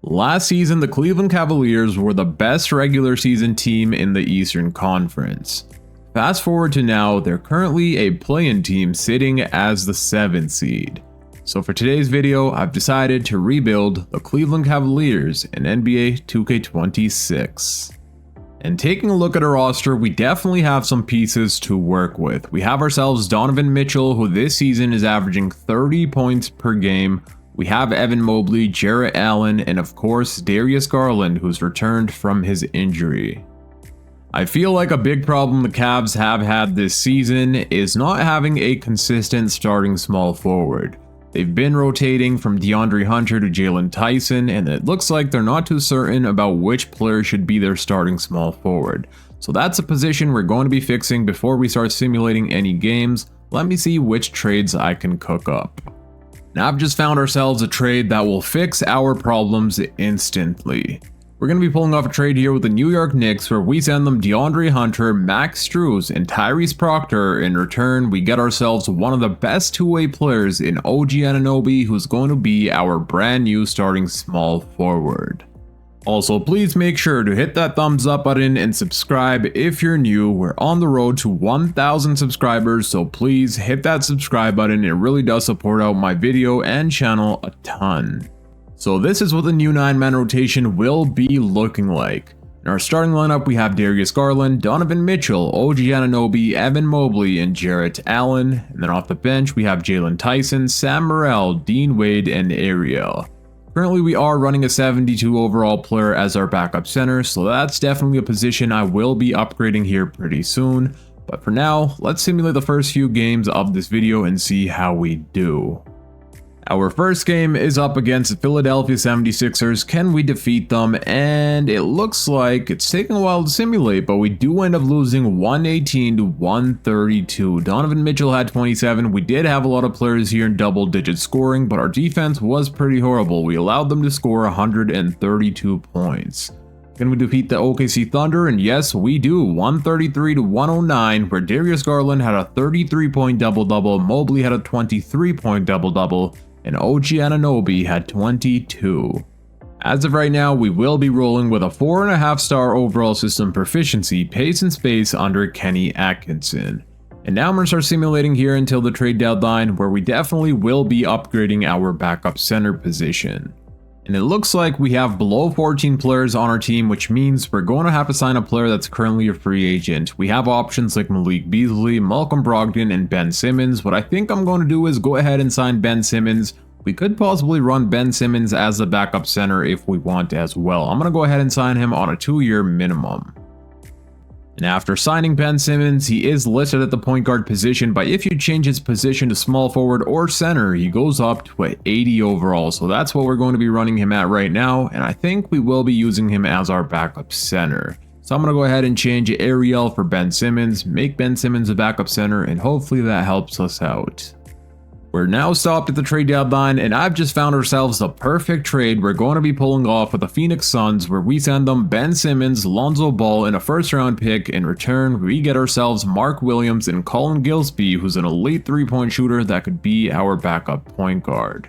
Last season, the Cleveland Cavaliers were the best regular season team in the Eastern Conference. Fast forward to now, they're currently a play-in team sitting as the 7th seed. So for today's video, I've decided to rebuild the Cleveland Cavaliers in NBA 2K26. And taking a look at our roster, we definitely have some pieces to work with. We have ourselves Donovan Mitchell, who this season is averaging 30 points per game. We have Evan Mobley, Jarrett Allen, and of course Darius Garland, who's returned from his injury. I feel like a big problem the Cavs have had this season is not having a consistent starting small forward. They've been rotating from DeAndre Hunter to Jalen Tyson, and it looks like they're not too certain about which player should be their starting small forward. So that's a position we're going to be fixing before we start simulating any games. Let me see which trades I can cook up. Now I've just found ourselves a trade that will fix our problems instantly. We're going to be pulling off a trade here with the New York Knicks where we send them DeAndre Hunter, Max Strus, and Tyrese Proctor. In return, we get ourselves one of the best two-way players in OG Anunoby, who's going to be our brand new starting small forward. Also, please make sure to hit that thumbs up button and subscribe if you're new. We're on the road to 1,000 subscribers, so please hit that subscribe button. It really does support out my video and channel a ton. So this is what the new 9-man rotation will be looking like. In our starting lineup, we have Darius Garland, Donovan Mitchell, OG Anunoby, Evan Mobley, and Jarrett Allen. And then off the bench, we have Jalen Tyson, Sam Morrell, Dean Wade, and Ariel. Currently, we are running a 72 overall player as our backup center, so that's definitely a position I will be upgrading here pretty soon. But for now, let's simulate the first few games of this video and see how we do. Our first game is up against the Philadelphia 76ers. Can we defeat them? And it looks like it's taking a while to simulate, but we do end up losing 118 to 132. Donovan Mitchell had 27. We did have a lot of players here in double-digit scoring, but our defense was pretty horrible. We allowed them to score 132 points. Can we defeat the OKC Thunder? And yes, we do. 133 to 109, where Darius Garland had a 33-point double-double, Mobley had a 23-point double-double, and OG Anunoby had 22. As of right now, we will be rolling with a 4.5-star overall system proficiency, pace and space under Kenny Atkinson. And now I'm going to start simulating here until the trade deadline, where we definitely will be upgrading our backup center position. And it looks like we have below 14 players on our team, which means we're going to have to sign a player that's currently a free agent. We have options like Malik Beasley, Malcolm Brogdon, and Ben Simmons. What I think I'm going to do is go ahead and sign Ben Simmons. We could possibly run Ben Simmons as the backup center if we want as well. I'm going to go ahead and sign him on a 2-year minimum. And after signing Ben Simmons, he is listed at the point guard position, but if you change his position to small forward or center, he goes up to an 80 overall. So that's what we're going to be running him at right now, and I think we will be using him as our backup center. So I'm going to go ahead and change Ariel for Ben Simmons, make Ben Simmons a backup center, and hopefully that helps us out. We're now stopped at the trade deadline, and I've just found ourselves the perfect trade we're going to be pulling off with the Phoenix Suns, where we send them Ben Simmons, Lonzo Ball, and a first-round pick. In return, we get ourselves Mark Williams and Colin Gillespie, who's an elite three-point shooter that could be our backup point guard.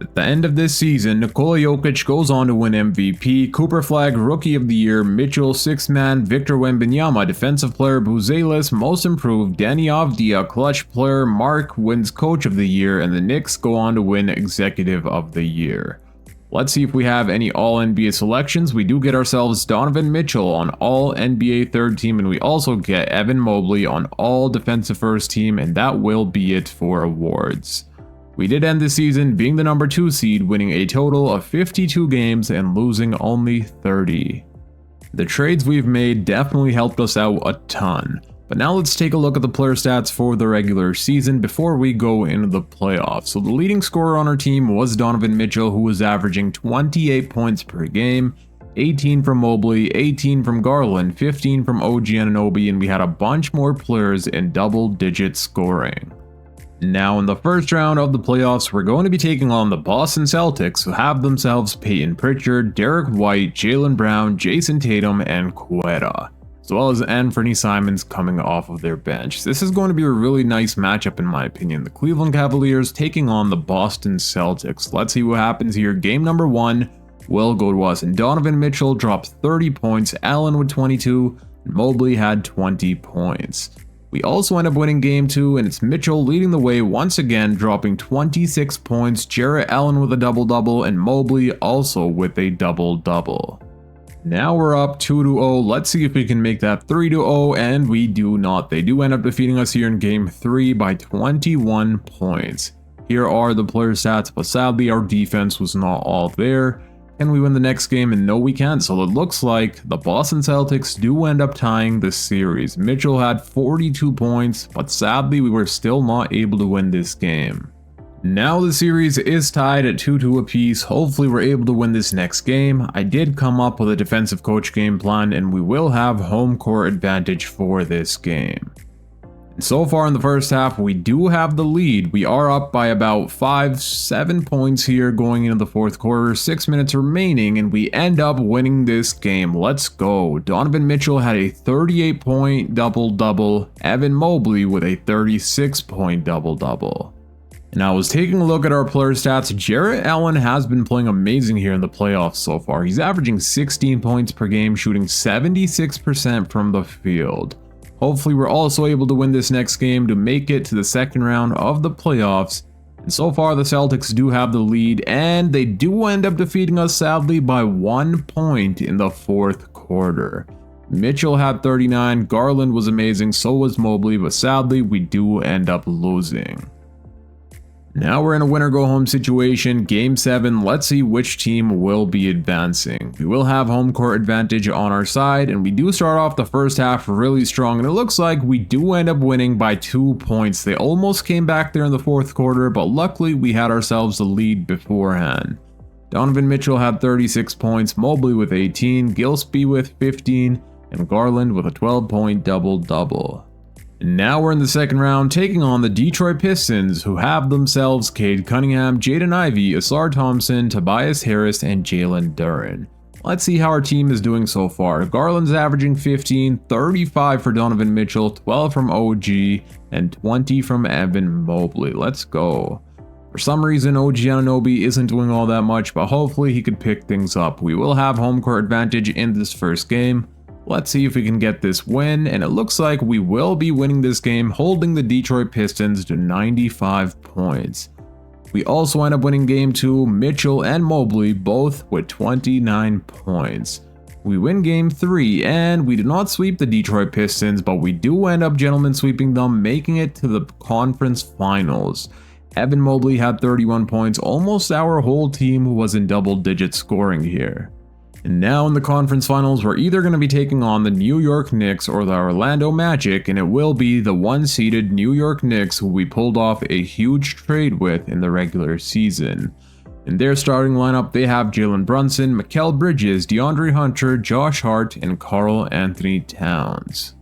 At the end of this season, Nikola Jokic goes on to win MVP, Cooper Flag Rookie of the Year, Mitchell 6th Man, Victor Wembanyama Defensive Player, Buzelis Most Improved, Danny Avdija Clutch Player, Mark wins Coach of the Year, and the Knicks go on to win Executive of the Year. Let's see if we have any All-NBA selections. We do get ourselves Donovan Mitchell on All-NBA Third Team, and we also get Evan Mobley on All Defensive First Team, and that will be it for awards. We did end the season being the number 2 seed, winning a total of 52 games and losing only 30. The trades we've made definitely helped us out a ton, but now let's take a look at the player stats for the regular season before we go into the playoffs. So the leading scorer on our team was Donovan Mitchell, who was averaging 28 points per game, 18 from Mobley, 18 from Garland, 15 from OG Anunoby, and we had a bunch more players in double-digit scoring. Now in the first round of the playoffs, we're going to be taking on the Boston Celtics, who have themselves Peyton Pritchard, Derek White, Jaylen Brown, Jason Tatum, and Quetta, as well as Anthony Simons coming off of their bench. This is going to be a really nice matchup in my opinion. The Cleveland Cavaliers taking on the Boston Celtics. Let's see what happens here. Game number 1. will go to us, and Donovan Mitchell dropped 30 points, Allen with 22, and Mobley had 20 points. We also end up winning game 2, and it's Mitchell leading the way once again, dropping 26 points, Jarrett Allen with a double-double, and Mobley also with a double-double. Now we're up 2-0, let's see if we can make that 3-0, and we do not. They do end up defeating us here in game 3 by 21 points. Here are the player stats, but sadly our defense was not all there. Can we win the next game? And no, we can't. So it looks like the Boston Celtics do end up tying this series. Mitchell had 42 points, but sadly we were still not able to win this game. Now the series is tied at 2-2 apiece. Hopefully we're able to win this next game. I did come up with a defensive coach game plan, and we will have home court advantage for this game. So far in the first half, we do have the lead. We are up by about 5-7 points here going into the fourth quarter, 6 minutes remaining, and we end up winning this game. Let's go. Donovan Mitchell had a 38-point double-double, Evan Mobley with a 36-point double-double. And I was taking a look at our player stats. Jarrett Allen has been playing amazing here in the playoffs so far. He's averaging 16 points per game, shooting 76% from the field. Hopefully we're also able to win this next game to make it to the second round of the playoffs. And so far the Celtics do have the lead, and they do end up defeating us sadly by 1 point in the fourth quarter. Mitchell had 39, Garland was amazing, so was Mobley, but sadly we do end up losing. Now we're in a winner-go-home situation, Game 7, let's see which team will be advancing. We will have home court advantage on our side, and we do start off the first half really strong, and it looks like we do end up winning by 2 points. They almost came back there in the fourth quarter, but luckily we had ourselves the lead beforehand. Donovan Mitchell had 36 points, Mobley with 18, Gillespie with 15, and Garland with a 12-point double-double. And now we're in the second round, taking on the Detroit Pistons, who have themselves Cade Cunningham, Jaden Ivey, Asar Thompson, Tobias Harris, and Jalen Duren. Let's see how our team is doing so far. Garland's averaging 15, 35 for Donovan Mitchell, 12 from OG, and 20 from Evan Mobley. Let's go. For some reason, OG Anunoby isn't doing all that much, but hopefully he could pick things up. We will have home court advantage in this first game. Let's see if we can get this win, and it looks like we will be winning this game, holding the Detroit Pistons to 95 points. We also end up winning game 2, Mitchell and Mobley both with 29 points. We win game 3, and we do not sweep the Detroit Pistons, but we do end up gentlemen sweeping them, making it to the conference finals. Evan Mobley had 31 points, almost our whole team was in double-digit scoring here. And now in the conference finals, we're either going to be taking on the New York Knicks or the Orlando Magic, and it will be the one-seeded New York Knicks who we pulled off a huge trade with in the regular season. In their starting lineup, they have Jalen Brunson, Mikal Bridges, DeAndre Hunter, Josh Hart, and Karl Anthony Towns.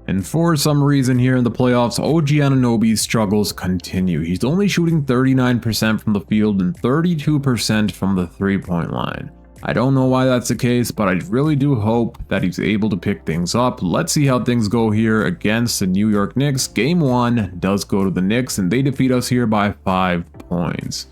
And for some reason here in the playoffs, OG Anunoby's struggles continue. He's only shooting 39% from the field and 32% from the three-point line. I don't know why that's the case, but I really do hope that he's able to pick things up. Let's see how things go here against the New York Knicks. Game 1 does go to the Knicks, and they defeat us here by 5 points.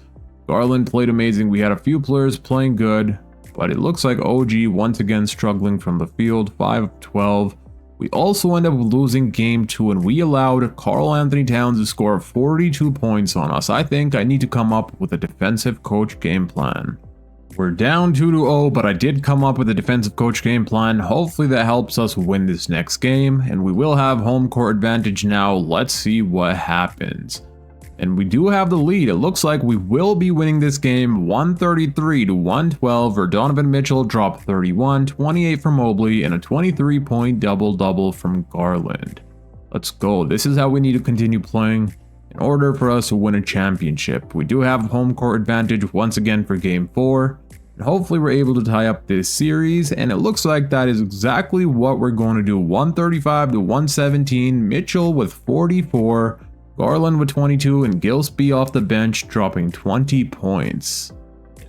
Garland played amazing. We had a few players playing good, but it looks like OG once again struggling from the field, 5 of 12. We also end up losing game 2, and we allowed Karl Anthony Towns to score 42 points on us. I think I need to come up with a defensive coach game plan. We're down 2-0, but I did come up with a defensive coach game plan. Hopefully that helps us win this next game, and we will have home court advantage now. Let's see what happens. And we do have the lead. It looks like we will be winning this game 133-112, where Donovan Mitchell dropped 31, 28 from Mobley, and a 23-point double-double from Garland. Let's go. This is how we need to continue playing in order for us to win a championship. We do have home court advantage once again for game 4. And hopefully we're able to tie up this series, and it looks like that is exactly what we're going to do. 135-117, Mitchell with 44, Garland with 22, and Gillespie off the bench dropping 20 points.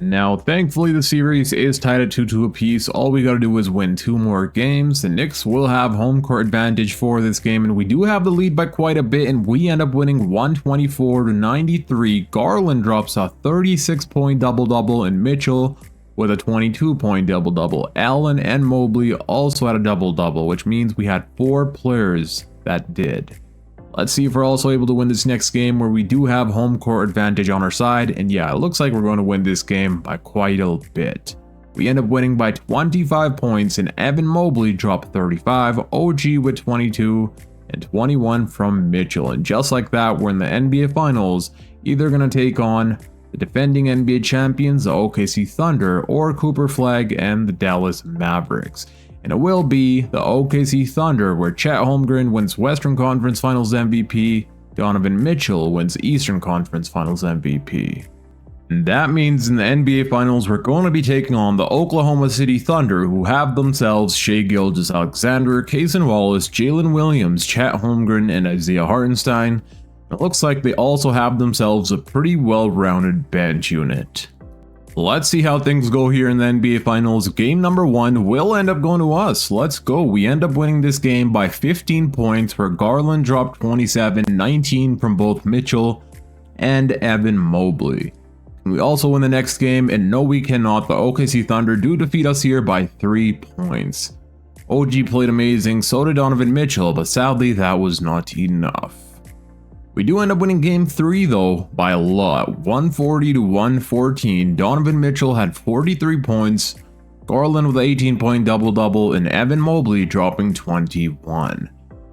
Now, thankfully, the series is tied at 2-2 apiece. All we gotta do is win 2 more games. The Knicks will have home court advantage for this game, and we do have the lead by quite a bit, and we end up winning 124-93. Garland drops a 36-point double-double, and Mitchell with a 22-point double-double. Allen and Mobley also had a double-double, which means we had 4 players that did. Let's see if we're also able to win this next game where we do have home court advantage on our side. And yeah, it looks like we're going to win this game by quite a bit. We end up winning by 25 points and Evan Mobley dropped 35, OG with 22, and 21 from Mitchell. And just like that, we're in the NBA Finals, either going to take on the defending NBA champions, the OKC Thunder, or Cooper Flag and the Dallas Mavericks. And it will be the OKC Thunder, where Chet Holmgren wins Western Conference Finals MVP, Donovan Mitchell wins Eastern Conference Finals MVP. And that means in the NBA Finals, we're going to be taking on the Oklahoma City Thunder, who have themselves Shai Gilgeous-Alexander, Cason Wallace, Jalen Williams, Chet Holmgren, and Isaiah Hartenstein. It looks like they also have themselves a pretty well-rounded bench unit. Let's see how things go here in the NBA Finals. Game number 1 will end up going to us. Let's go. We end up winning this game by 15 points, where Garland dropped 27, 19 from both Mitchell and Evan Mobley. We also win the next game, and no, we cannot. The OKC Thunder do defeat us here by 3 points. OG played amazing, so did Donovan Mitchell, but sadly that was not enough. We do end up winning game 3 though by a lot, 140 to 114. Donovan Mitchell had 43 points, Garland with an 18-point double-double, and Evan Mobley dropping 21.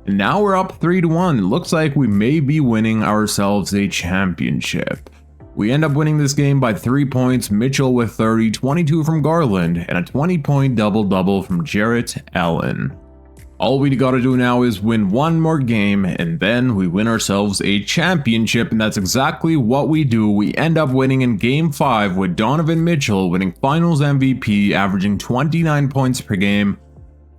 And now we're up 3-1. It looks like we may be winning ourselves a championship. We end up winning this game by 3 points, Mitchell with 30, 22 from Garland, and a 20-point double-double from Jarrett Allen. All we gotta do now is win one more game, and then we win ourselves a championship, and that's exactly what we do. We end up winning in Game 5 with Donovan Mitchell winning Finals MVP, averaging 29 points per game,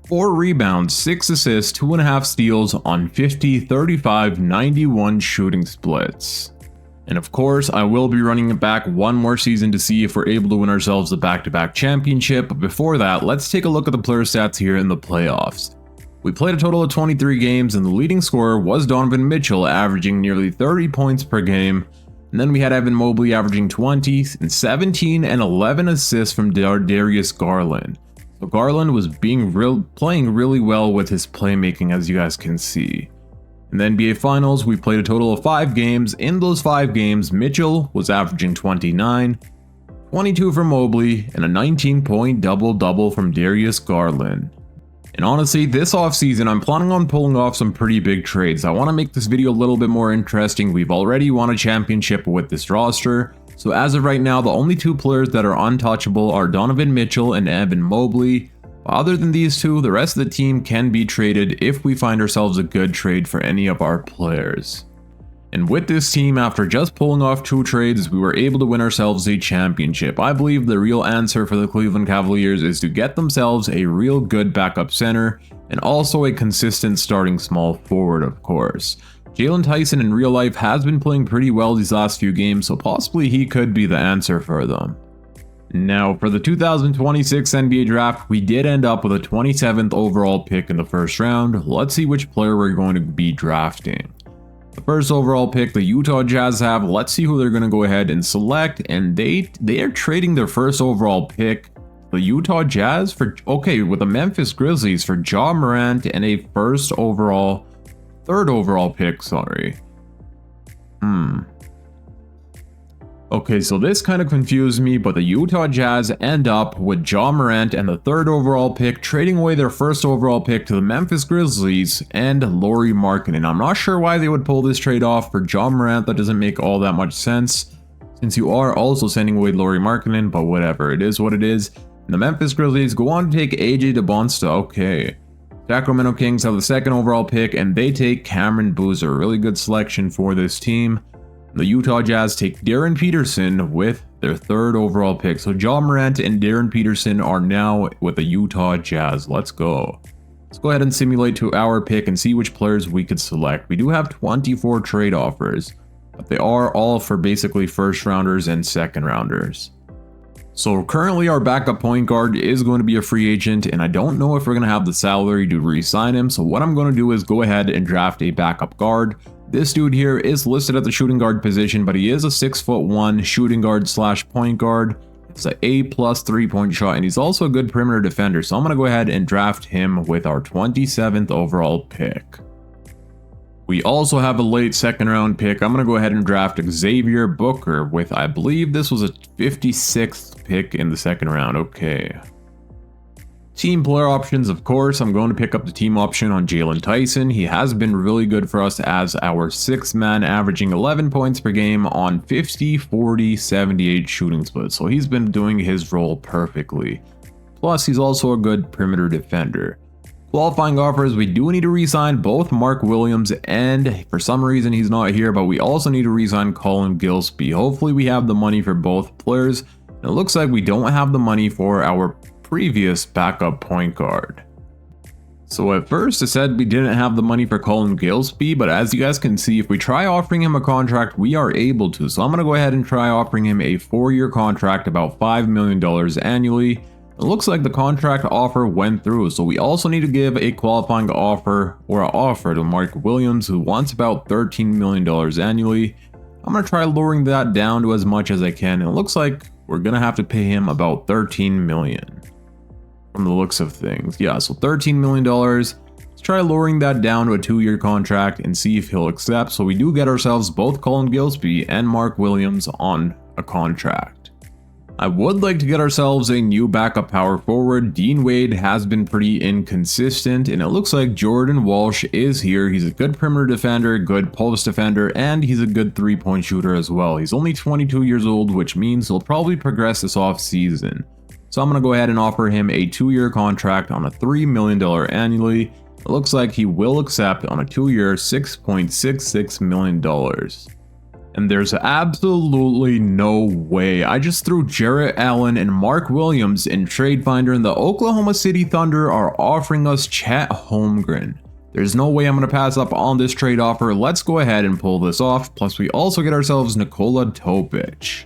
4 rebounds, 6 assists, 2.5 steals on 50, 35, 91 shooting splits. And of course, I will be running it back one more season to see if we're able to win ourselves a back-to-back championship, but before that, let's take a look at the player stats here in the playoffs. We played a total of 23 games, and the leading scorer was Donovan Mitchell, averaging nearly 30 points per game. And then we had Evan Mobley averaging 20, and 17 and 11 assists from Darius Garland. So Garland was playing really well with his playmaking, as you guys can see. In the NBA Finals, we played a total of 5 games. In those 5 games, Mitchell was averaging 29, 22 from Mobley, and a 19-point double-double from Darius Garland. And honestly, this offseason, I'm planning on pulling off some pretty big trades. I want to make this video a little bit more interesting. We've already won a championship with this roster. So as of right now, the only 2 players that are untouchable are Donovan Mitchell and Evan Mobley. Other than these 2, the rest of the team can be traded if we find ourselves a good trade for any of our players. And with this team, after just pulling off 2 trades, we were able to win ourselves a championship. I believe the real answer for the Cleveland Cavaliers is to get themselves a real good backup center, and also a consistent starting small forward, of course. Jalen Tyson in real life has been playing pretty well these last few games, so possibly he could be the answer for them. Now, for the 2026 NBA Draft, we did end up with a 27th overall pick in the first round. Let's see which player we're going to be drafting. The first overall pick, the Utah Jazz have. Let's see who they're going to go ahead and select. And they are trading their first overall pick, the Utah Jazz, with the Memphis Grizzlies for Ja Morant and a third overall pick, sorry. Okay, so this kind of confused me, but the Utah Jazz end up with Ja Morant and the third overall pick, trading away their first overall pick to the Memphis Grizzlies and Lauri Markkanen. I'm not sure why they would pull this trade off for Ja Morant. That doesn't make all that much sense, since you are also sending away Lauri Markkanen, but whatever, it is what it is. And the Memphis Grizzlies go on to take AJ DeBonsta. Okay. Sacramento Kings have the second overall pick, and they take Cameron Boozer. Really good selection for this team. The Utah Jazz take Darren Peterson with their third overall pick. So Ja Morant and Darren Peterson are now with the Utah Jazz. Let's go. Let's go ahead and simulate to our pick and see which players we could select. We do have 24 trade offers, but they are all for basically first rounders and second rounders. So currently our backup point guard is going to be a free agent, and I don't know if we're going to have the salary to re-sign him. So what I'm going to do is go ahead and draft a backup guard. This dude here is listed at the shooting guard position, but he is a 6'1" shooting guard / point guard. It's an A+ 3-point shot, and he's also a good perimeter defender. So I'm going to go ahead and draft him with our 27th overall pick. We also have a late second round pick. I'm going to go ahead and draft Xavier Booker with, I believe this was a 56th pick in the second round. Okay. Team player options, of course, I'm going to pick up the team option on Jalen Tyson. He has been really good for us as our 6th man, averaging 11 points per game on 50, 40, 78 shooting splits. So he's been doing his role perfectly. Plus, he's also a good perimeter defender. Qualifying offers, we do need to re-sign both Mark Williams, and for some reason he's not here, but we also need to re-sign Colin Gillespie. Hopefully we have the money for both players. It looks like we don't have the money for our previous backup point guard. So at first it said we didn't have the money for Colin Gillespie, but as you guys can see, if we try offering him a contract, we are able to. So I'm going to go ahead and try offering him a 4-year contract, about $5 million annually. It looks like the contract offer went through, so we also need to give a qualifying offer to Mark Williams, who wants about $13 million annually. I'm going to try lowering that down to as much as I can, and it looks like we're going to have to pay him about $13 million from the looks of things. Yeah, so $13 million. Let's try lowering that down to a 2-year contract and see if he'll accept. So we do get ourselves both Colin Gillespie and Mark Williams on a contract. I would like to get ourselves a new backup power forward. Dean Wade has been pretty inconsistent, and it looks like Jordan Walsh is here. He's a good perimeter defender, good post defender, and he's a good 3-point shooter as well. He's only 22 years old, which means he'll probably progress this off season. So I'm going to go ahead and offer him a 2-year contract on a $3 million annually. It looks like he will accept on a 2-year $6.66 million. And there's absolutely no way. I just threw Jarrett Allen and Mark Williams in Trade Finder, and the Oklahoma City Thunder are offering us Chet Holmgren. There's no way I'm going to pass up on this trade offer. Let's go ahead and pull this off. Plus, we also get ourselves Nikola Topic.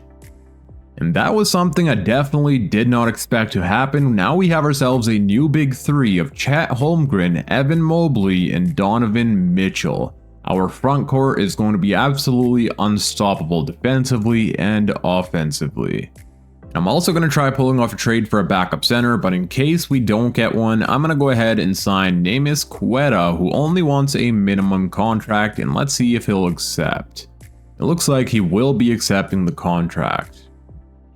And that was something I definitely did not expect to happen. Now we have ourselves a new big 3 of Chet Holmgren, Evan Mobley, and Donovan Mitchell. Our front court is going to be absolutely unstoppable defensively and offensively. I'm also going to try pulling off a trade for a backup center, but in case we don't get one, I'm going to go ahead and sign Neemias Queta, who only wants a minimum contract, and let's see if he'll accept. It looks like he will be accepting the contract.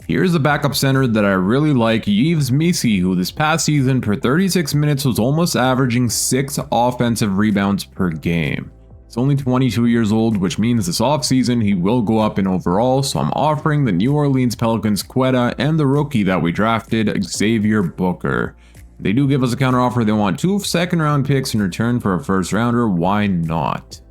Here's a backup center that I really like, Yves Missi, who this past season per 36 minutes was almost averaging 6 offensive rebounds per game. He's only 22 years old, which means this offseason he will go up in overall, so I'm offering the New Orleans Pelicans Queta and the rookie that we drafted, Xavier Booker. They do give us a counteroffer. They want 2 second-round picks in return for a first-rounder. Why not?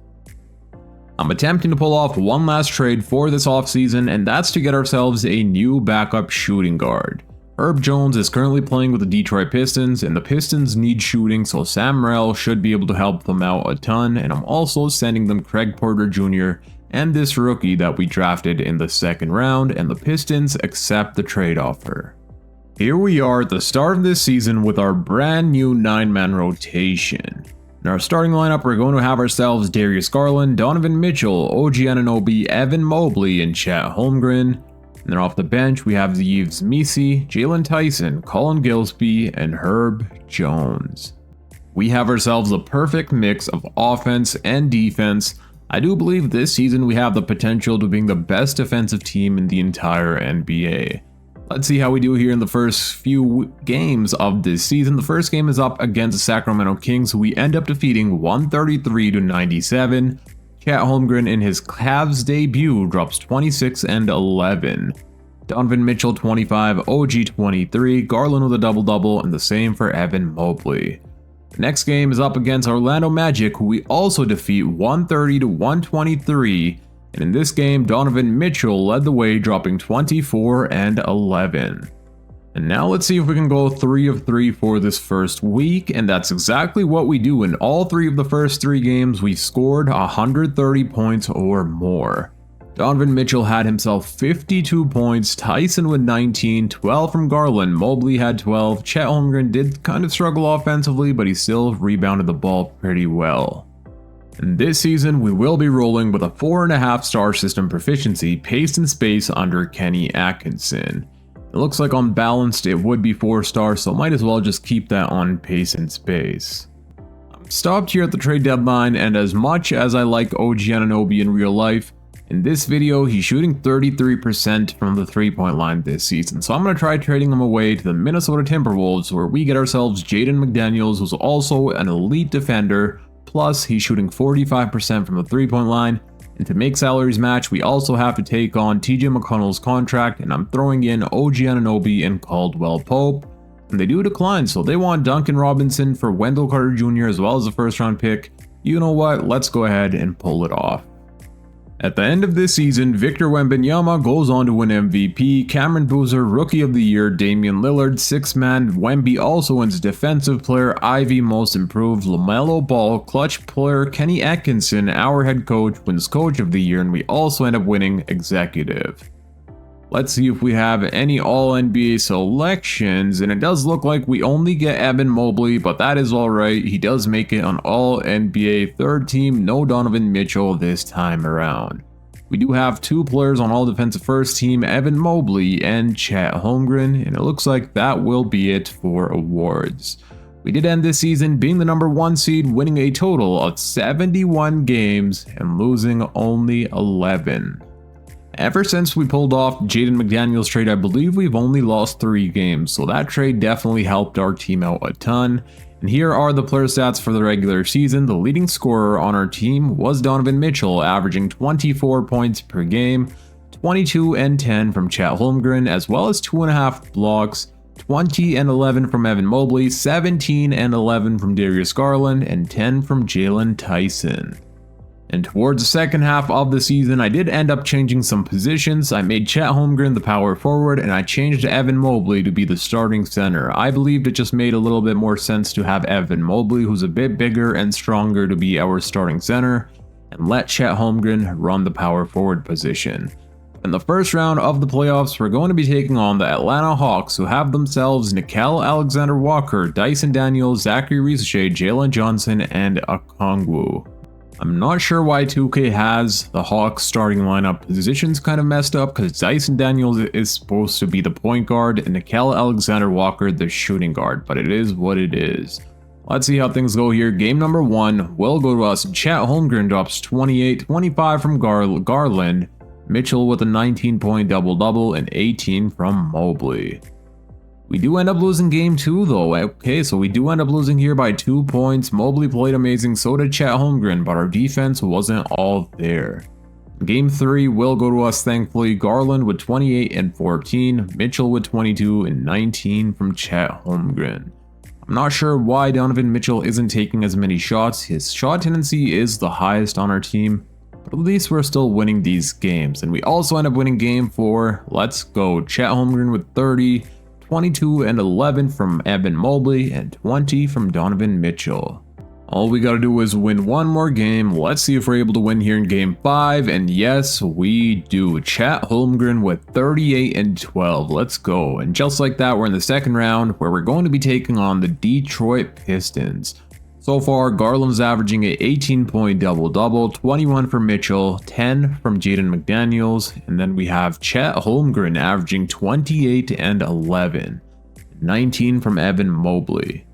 I'm attempting to pull off one last trade for this offseason, and that's to get ourselves a new backup shooting guard. Herb Jones is currently playing with the Detroit Pistons, and the Pistons need shooting, so Sam Merrill should be able to help them out a ton, and I'm also sending them Craig Porter Jr. and this rookie that we drafted in the second round, and the Pistons accept the trade offer. Here we are at the start of this season with our brand new 9-man rotation. In our starting lineup, we're going to have ourselves Darius Garland, Donovan Mitchell, OG Anunoby, Evan Mobley, and Chet Holmgren. And then off the bench, we have Yves Missi, Jalen Tyson, Colin Gillespie, and Herb Jones. We have ourselves a perfect mix of offense and defense. I do believe this season we have the potential to being the best defensive team in the entire NBA. Let's see how we do here in the first few games of this season. The first game is up against the Sacramento Kings, who we end up defeating 133-97. Chet Holmgren in his Cavs debut drops 26 and 11. Donovan Mitchell 25, OG 23, Garland with a double-double, and the same for Evan Mobley. The next game is up against Orlando Magic, who we also defeat 130-123. And in this game, Donovan Mitchell led the way, dropping 24 and 11. And now let's see if we can go 3 of 3 for this first week, and that's exactly what we do. In all 3 of the first 3 games, we scored 130 points or more. Donovan Mitchell had himself 52 points, Tyson with 19, 12 from Garland, Mobley had 12, Chet Holmgren did kind of struggle offensively, but he still rebounded the ball pretty well. And this season, we will be rolling with a 4.5-star system proficiency, pace and space under Kenny Atkinson. It looks like on balanced it would be 4 stars, so might as well just keep that on pace and space. I'm stopped here at the trade deadline, and as much as I like OG Anunoby in real life, in this video he's shooting 33% from the 3-point line this season, so I'm going to try trading him away to the Minnesota Timberwolves, where we get ourselves Jaden McDaniels, who's also an elite defender, plus he's shooting 45% from the 3-point line. And to make salaries match, we also have to take on TJ McConnell's contract, and I'm throwing in OG Anunoby and Caldwell Pope. And they do decline, so they want Duncan Robinson for Wendell Carter Jr. as well as a first-round pick. You know what? Let's go ahead and pull it off. At the end of this season, Victor Wembanyama goes on to win MVP, Cameron Boozer Rookie of the Year, Damian Lillard 6-man, Wemby also wins Defensive Player, Ivy Most Improved, LaMelo Ball Clutch Player, Kenny Atkinson, our head coach, wins Coach of the Year, and we also end up winning Executive. Let's see if we have any All-NBA selections, and it does look like we only get Evan Mobley, but that is alright. He does make it on All-NBA third team, no Donovan Mitchell this time around. We do have 2 players on All-Defensive first team, Evan Mobley and Chet Holmgren, and it looks like that will be it for awards. We did end this season being the number 1 seed, winning a total of 71 games and losing only 11. Ever since we pulled off Jaden McDaniels trade, I believe we've only lost 3 games, so that trade definitely helped our team out a ton. And here are the player stats for the regular season. The leading scorer on our team was Donovan Mitchell, averaging 24 points per game, 22 and 10 from Chet Holmgren, as well as 2.5 blocks, 20 and 11 from Evan Mobley, 17 and 11 from Darius Garland, and 10 from Jalen Tyson. And towards the second half of the season, I did end up changing some positions. I made Chet Holmgren the power forward, and I changed Evan Mobley to be the starting center. I believed it just made a little bit more sense to have Evan Mobley, who's a bit bigger and stronger, to be our starting center, and let Chet Holmgren run the power forward position. In the first round of the playoffs, we're going to be taking on the Atlanta Hawks, who have themselves Nickeil Alexander-Walker, Dyson Daniels, Zachary Risacher, Jalen Johnson, and Okongwu. I'm not sure why 2K has the Hawks starting lineup positions kind of messed up, because Dyson Daniels is supposed to be the point guard and Nickeil Alexander-Walker the shooting guard, but it is what it is. Let's see how things go here. Game number 1 will go to us. Chet Holmgren drops 28, 25 from Garland, Mitchell with a 19-point double-double, and 18 from Mobley. We do end up losing game 2 though. Okay, so we do end up losing here by 2 points. Mobley played amazing, so did Chet Holmgren, but our defense wasn't all there. Game 3 will go to us, thankfully. Garland with 28 and 14, Mitchell with 22 and 19 from Chet Holmgren. I'm not sure why Donovan Mitchell isn't taking as many shots. His shot tendency is the highest on our team, but at least we're still winning these games. And we also end up winning game 4. Let's go. Chet Holmgren with 30, 22 and 11 from Evan Mobley, and 20 from Donovan Mitchell. All we gotta do is win one more game. Let's see if we're able to win here in game 5, and yes, we do. Chet Holmgren with 38 and 12. Let's go. And just like that, we're in the second round, where we're going to be taking on the Detroit Pistons. So far, Garland's averaging an 18-point double-double, 21 for Mitchell, 10 from Jaden McDaniels, and then we have Chet Holmgren averaging 28 and 11, 19 from Evan Mobley.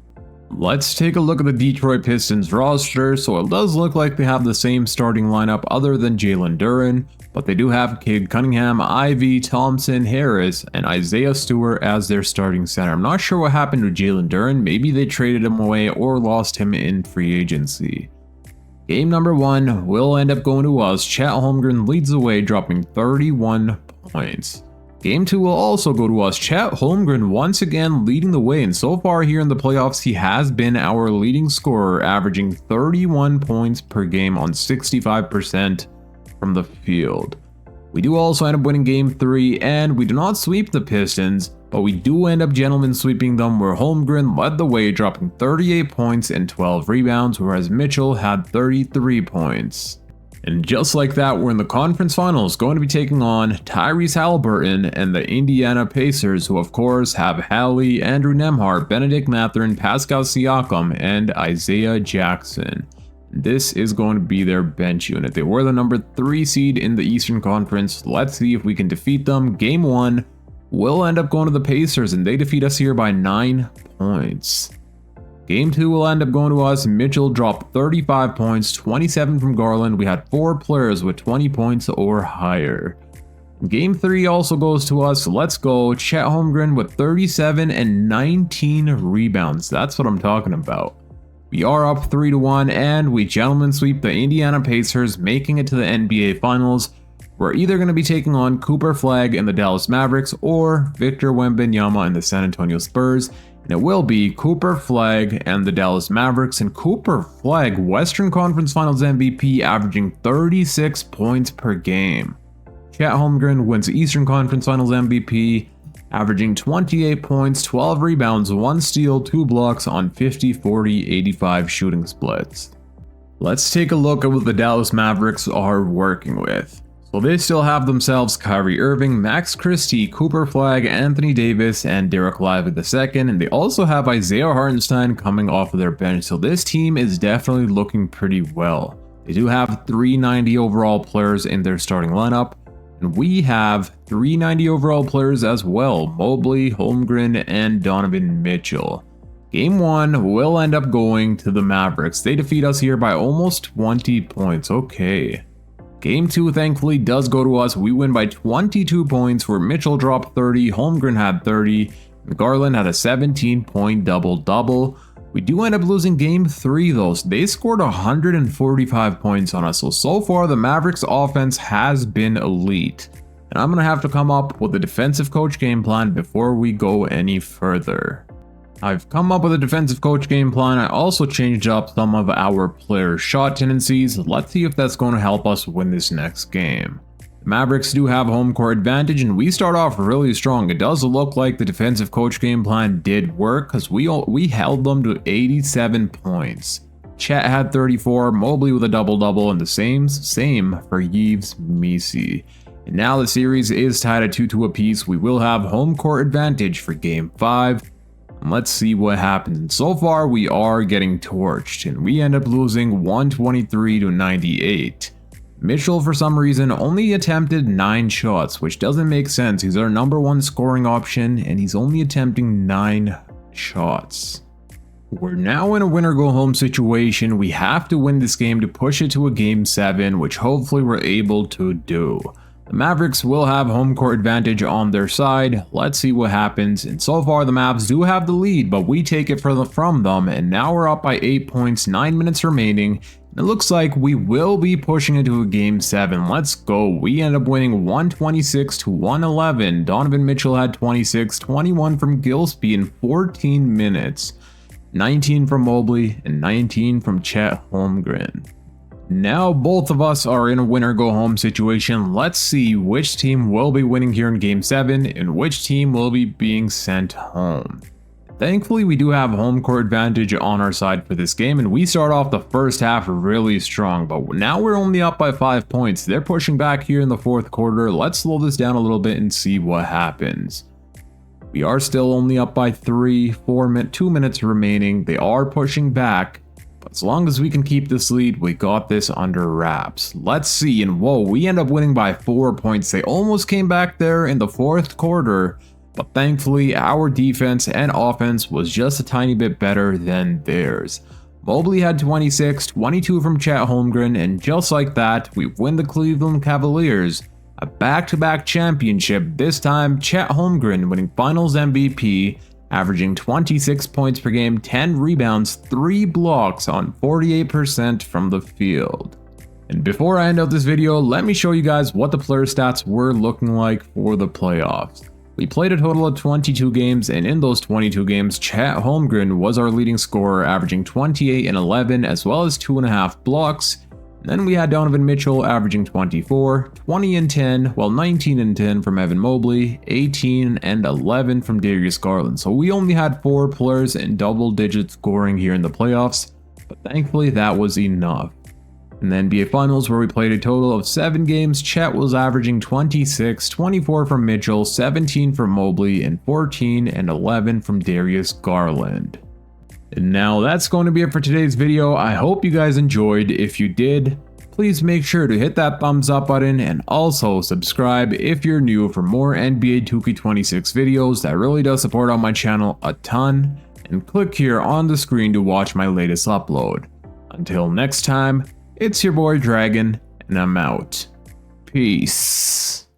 Let's take a look at the Detroit Pistons roster. So it does look like they have the same starting lineup other than Jalen Duren, but they do have Cade Cunningham, Ivy, Thompson, Harris, and Isaiah Stewart as their starting center. I'm not sure what happened to Jalen Duren. Maybe they traded him away or lost him in free agency. Game number 1 will end up going to us. Chet Holmgren leads the way, dropping 31 points. Game 2 will also go to us. Chet Holmgren once again leading the way, and so far here in the playoffs, he has been our leading scorer, averaging 31 points per game on 65% from the field. We do also end up winning game 3, and we do not sweep the Pistons, but we do end up gentlemen sweeping them, where Holmgren led the way, dropping 38 points and 12 rebounds, whereas Mitchell had 33 points. And just like that, we're in the conference finals, going to be taking on Tyrese Halliburton and the Indiana Pacers, who of course have Hallie, Andrew Nembhard, Benedict Mathurin, Pascal Siakam, and Isaiah Jackson. This is going to be their bench unit. They were the number 3 seed in the Eastern Conference. Let's see if we can defeat them. Game 1 will end up going to the Pacers, and they defeat us here by 9 points. Game 2 will end up going to us. Mitchell dropped 35 points, 27 from Garland. We had 4 players with 20 points or higher. Game 3 also goes to us. Let's go. Chet Holmgren with 37 and 19 rebounds. That's what I'm talking about. We are up 3-1, and we gentlemen sweep the Indiana Pacers, making it to the NBA Finals. We're either going to be taking on Cooper Flag and the Dallas Mavericks or Victor Wembanyama and the San Antonio Spurs. And it will be Cooper Flag and the Dallas Mavericks. And Cooper Flag, Western Conference Finals MVP, averaging 36 points per game. Chet Holmgren wins Eastern Conference Finals MVP, averaging 28 points, 12 rebounds, 1 steal, 2 blocks on 50, 40, 85 shooting splits. Let's take a look at what the Dallas Mavericks are working with. So they still have themselves Kyrie Irving, Max Christie, Cooper Flag, Anthony Davis, and Derek Lively II, and they also have Isaiah Hartenstein coming off of their bench, so this team is definitely looking pretty well. They do have 390 overall players in their starting lineup, and we have 390 overall players as well: Mobley, Holmgren, and Donovan Mitchell. Game 1 will end up going to the Mavericks. They defeat us here by almost 20 points. Okay. Game 2 thankfully does go to us. We win by 22 points, where Mitchell dropped 30, Holmgren had 30, and Garland had a 17-point double-double. We do end up losing Game 3 though. So they scored 145 points on us. So far the Mavericks offense has been elite. And I'm going to have to come up with a defensive coach game plan before we go any further. I've come up with a defensive coach game plan. I also changed up some of our players' shot tendencies. Let's see if that's going to help us win this next game. The Mavericks do have home court advantage, and we start off really strong. It does look like the defensive coach game plan did work, because we held them to 87 points. Chet had 34, Mobley with a double-double, and the same for Yves Missi. And now the series is tied at 2-2 apiece. We will have home court advantage for Game 5. Let's see what happens. And so far we are getting torched, and we end up losing 123-98. Mitchell for some reason only attempted 9 shots, which doesn't make sense. He's our #1 scoring option, and he's only attempting 9 shots. We're now in a winner go home situation. We have to win this game to push it to a Game 7, which hopefully we're able to do. The Mavericks will have home court advantage on their side. Let's see what happens. And so far the Mavs do have the lead, but we take it from them, and now we're up by 8 points, 9 minutes remaining. It looks like we will be pushing into a Game 7. Let's go. We end up winning 126-111. Donovan Mitchell had 26, 21 from Gillespie in 14 minutes, 19 from Mobley, and 19 from Chet Holmgren. Now both of us are in a winner go home situation. Let's see which team will be winning here in Game 7 and which team will be being sent home. Thankfully we do have home court advantage on our side for this game, and we start off the first half really strong, but now we're only up by 5 points. They're pushing back here in the fourth quarter. Let's slow this down a little bit and see what happens. We are still only up by 2 minutes remaining. They are pushing back. But as long as we can keep this lead, we got this under wraps. Let's see, and whoa, we end up winning by 4 points. They almost came back there in the fourth quarter, but thankfully our defense and offense was just a tiny bit better than theirs. Mobley had 26, 22 from Chet Holmgren, and just like that, we win the Cleveland Cavaliers a back-to-back championship. This time, Chet Holmgren winning Finals MVP, averaging 26 points per game, 10 rebounds, 3 blocks on 48% from the field. And before I end out this video, let me show you guys what the player stats were looking like for the playoffs. We played a total of 22 games, and in those 22 games, Chet Holmgren was our leading scorer, averaging 28 and 11, as well as 2.5 blocks. Then we had Donovan Mitchell averaging 24, 20 and 10, while 19 and 10 from Evan Mobley, 18 and 11 from Darius Garland. So we only had 4 players in double-digit scoring here in the playoffs, but thankfully that was enough. In the NBA Finals, where we played a total of 7 games, Chet was averaging 26, 24 from Mitchell, 17 from Mobley, and 14 and 11 from Darius Garland. And now that's going to be it for today's video. I hope you guys enjoyed. If you did, please please make sure to hit that thumbs up button and also subscribe if you're new for more NBA 2K26 videos. That really does support on my channel a ton, and click here on the screen to watch my latest upload. Until next time, it's your boy Dragon, and I'm out. Peace.